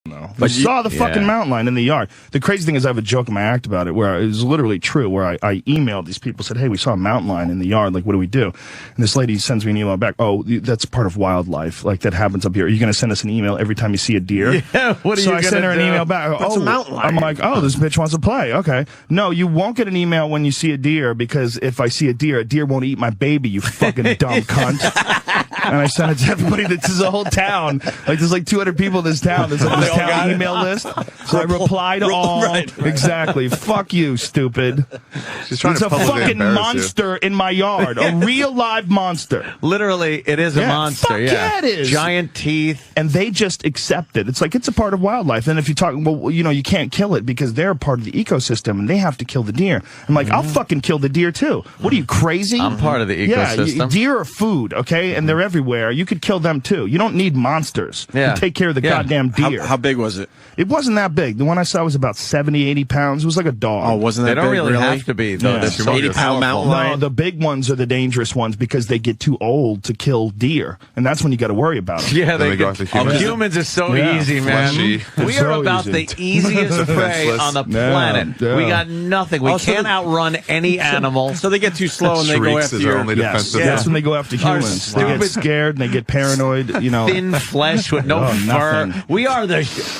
No. But you saw the fucking mountain lion in the yard. The crazy thing is I have a joke in my act about it where it was literally true, where I emailed these people, said, hey, we saw a mountain lion in the yard. Like, what do we do? And this lady sends me an email back. Oh, that's part of wildlife. Like, that happens up here. Are you going to send us an email every time you see a deer? Yeah, what are you So I sent her an email back. That's a mountain lion. I'm like, oh, this bitch wants to play. Okay. No, you won't get an email when you see a deer because if I see a deer won't eat my baby, you fucking dumb cunt. And I sent it to everybody. This is a whole town. Like, there's like 200 people in this town. There's like this town email list. So I replied to all. Right. Exactly. Fuck you, stupid. She's trying It's to a publicly fucking embarrass monster in my yard. A real live monster. Literally, it is a monster. Fuck yeah, it is. Giant teeth. And they just accept it. It's like, it's a part of wildlife. And if you talk, well, you know, you can't kill it because they're a part of the ecosystem and they have to kill the deer. I'm like, I'll fucking kill the deer too. What are you, crazy? I'm part of the ecosystem. Yeah, deer are food, okay? And they're everywhere. You could kill them too. You don't need monsters. Yeah. You take care of the goddamn deer. How big was it? It wasn't that big. The one I saw was about 70, 80 pounds. It was like a dog. Oh, wasn't that They don't big, really have to be, though. Yeah. They're so 80-pound mountain No, lion? the big ones are the dangerous ones because they get too old to kill deer. And that's when you got to worry about them. Yeah, Then they go after humans. Humans is so Yeah. easy, man. Fleshy. We So are about easy. the easiest prey Defenseless. on the Yeah, planet. yeah. We got nothing. We Oh, so can't the- outrun any animal. So they get too slow and they go Shrieks after is our your... only Yes. defensive. That's when they go after Our humans. They get stupid- scared and they get paranoid, you know. Thin flesh with no Oh, fur. nothing.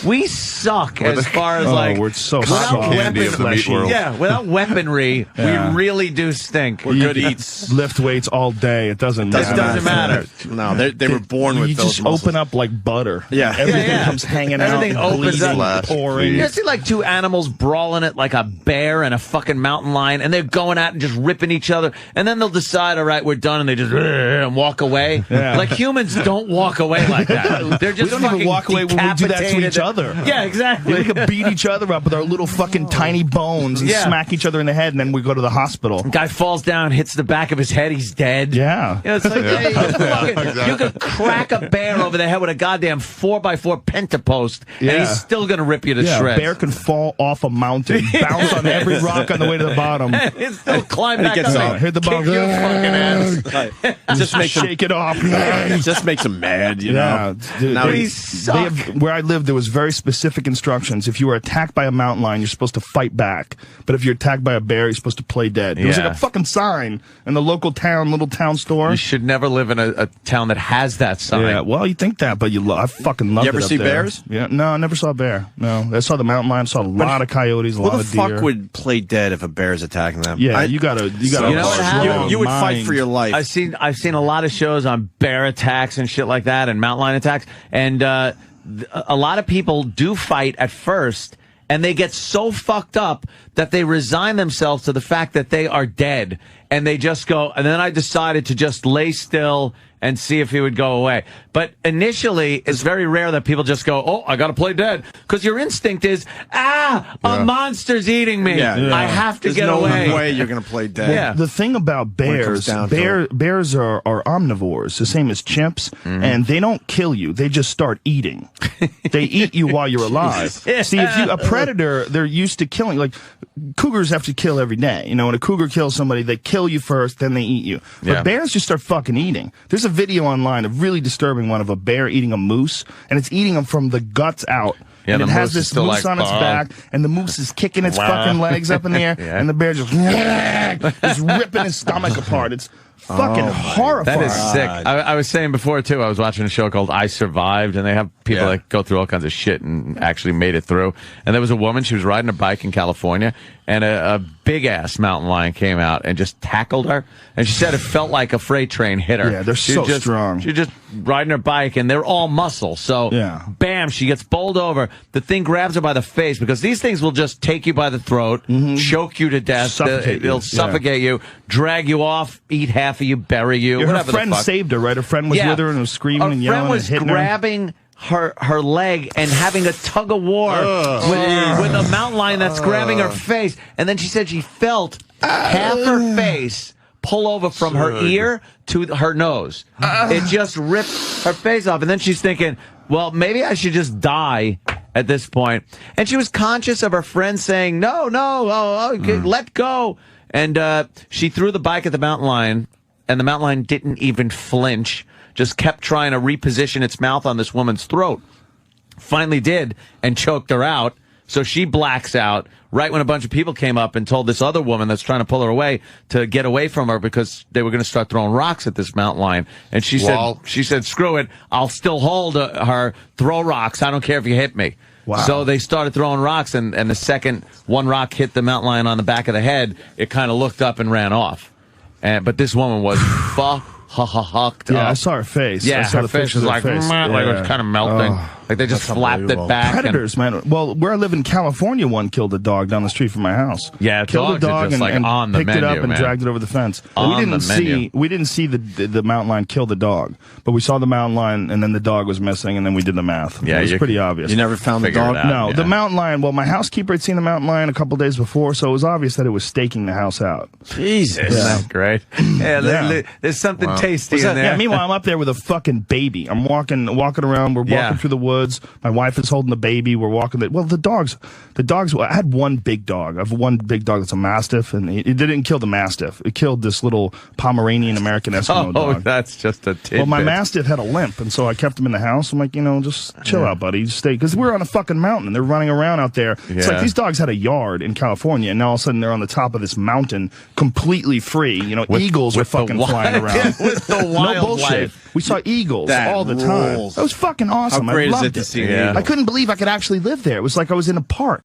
We suck as far as we're so without soft. Candy of the meat fleshy. world. Yeah, without weaponry, Yeah. we really do stink. We're good eats. Lift weights all day. It doesn't It matter. doesn't matter. No, they were born with You those just muscles. open up like butter. Yeah. Everything Yeah, yeah. comes hanging Everything out. opens bleeding, up. pouring. You see like two animals brawling it like a bear and a fucking mountain lion, and they're going out and just ripping each other, and then they'll decide, all right, we're done, and they just and walk away. Yeah. Like humans don't walk away like that. They're just We don't even fucking walk away when we do that to decapitated. each other. Yeah, exactly. We could beat each other up with our little fucking tiny bones and Yeah. smack each other in the head, and then we go to the hospital. Guy falls down, hits the back of his head, he's dead. Yeah. You know, it's like, Yeah. you could fucking- Exactly. you could crack a bear over the head with a goddamn 4x4 pentapost, and Yeah. he's still going to rip you to Yeah, a shreds. bear can fall off a mountain, bounce on every rock on the way to the bottom. He'll still climb And he back gets up up, and hit the kick bottom. your fucking ass. Just makes them, Shake it off. just makes them mad, you Yeah, know. dude, Now they- we they suck. have- where I lived, there was very specific instructions. If you were attacked by a mountain lion, you're supposed to fight back. But if you're attacked by a bear, you're supposed to play dead. There was Yeah. like a fucking sign in the local town, little town store. You should never live in a town that has that sign. Yeah, well, you think that, but I fucking loved it. You ever up see there. bears? Yeah, no, I never saw a bear. No, I saw the mountain lion. Saw a lot of coyotes, a Who lot the of deer. fuck would play dead if a bear's attacking them? Yeah, you gotta. You know what happened? You would fight for your life. I've seen a lot of shows on bear attacks and shit like that, and mountain lion attacks, and a lot of people do fight at first, and they get so fucked up that they resign themselves to the fact that they are dead, and they just go. And then I decided to just lay still and see if he would go away. But initially, it's very rare that people just go, "Oh, I got to play dead," because your instinct is, a monster's eating me. Yeah. I have to There's get no away. way you're going to play dead. Yeah. The thing about it comes bears, down to bears are omnivores, the same as chimps, and they don't kill you. They just start eating. They eat you while you're alive. See, if you a predator, they're used to killing. Like cougars have to kill every day. You know, when a cougar kills somebody, they kill you first, then they eat you. But Yeah. bears just start fucking eating. There's a video online, a really disturbing one of a bear eating a moose, and it's eating them from the guts out. Yeah, and the it has moose is this still moose like, on its "Bah." back, and the moose is kicking its fucking legs up in the air, Yeah. and the bear just ripping his stomach apart. It's fucking horrifying. That is sick. I was saying before, too, I was watching a show called I Survived, and they have people that go through all kinds of shit and actually made it through. And there was a woman, she was riding a bike in California, and a big-ass mountain lion came out and just tackled her. And she said it felt like a freight train hit her. Yeah, they're so strong. She's just riding her bike, and they're all muscle. So, Yeah. bam, she gets bowled over. The thing grabs her by the face, because these things will just take you by the throat, choke you to death. Suffocate you. They'll Yeah. suffocate you, drag you off, eat half of you, bury you, Her whatever friend the fuck. saved her, right? Her friend was with her and was screaming and yelling Her friend was and hitting her. grabbing her leg and having a tug of war with a mountain lion that's grabbing her face. And then she said she felt half her face pull over from her ear to her nose. It just ripped her face off. And then she's thinking, well, maybe I should just die at this point. And she was conscious of her friend saying, no, let go. And she threw the bike at the mountain lion, and the mountain lion didn't even flinch, just kept trying to reposition its mouth on this woman's throat. finally did and choked her out. So she blacks out right when a bunch of people came up and told this other woman that's trying to pull her away to get away from her because they were going to start throwing rocks at this mountain lion. And she said, screw it. I'll still hold her, throw rocks. I don't care if you hit me. Wow. So they started throwing rocks, and the second one rock hit the mountain lion on the back of the head, it kind of looked up and ran off. But this woman was fucked up. I saw her face. Yeah, I saw her the face was like, face. like it was kind of melting. Like they just flapped it back. Predators, man. Well, where I live in California, one killed a dog down the street from my house. Yeah, killed a dogs are dog just and, like and on the picked it menu, up and man. dragged it over the fence. On We didn't the menu. see the mountain lion kill the dog, but we saw the mountain lion, and then the dog was missing, and then we did the math. Yeah, it was pretty obvious. You never found the Figure dog? it out. No, Yeah. the mountain lion. Well, my housekeeper had seen the mountain lion a couple days before, so it was obvious that it was staking the house out. Jesus. Isn't that great? Yeah, there's something tasty in there. Yeah, meanwhile, I'm up there with a fucking baby. I'm walking around. We're walking through the woods. My wife is holding the baby. We're walking. The dogs. I had one big dog. I have one big dog that's a Mastiff, and it didn't kill the Mastiff. It killed this little Pomeranian American Eskimo dog. Oh, that's just a tidbit. Well, my Mastiff had a limp, and so I kept him in the house. I'm like, just chill out, buddy. Just stay. Because we're on a fucking mountain, and they're running around out there. It's like these dogs had a yard in California, and now all of a sudden they're on the top of this mountain completely free. Eagles are fucking flying around. With the No bullshit. wildlife. We saw eagles That all the time. rules. That was fucking awesome. How great I is loved it to see Yeah. an I couldn't believe I could actually live there. It was like I was in a park.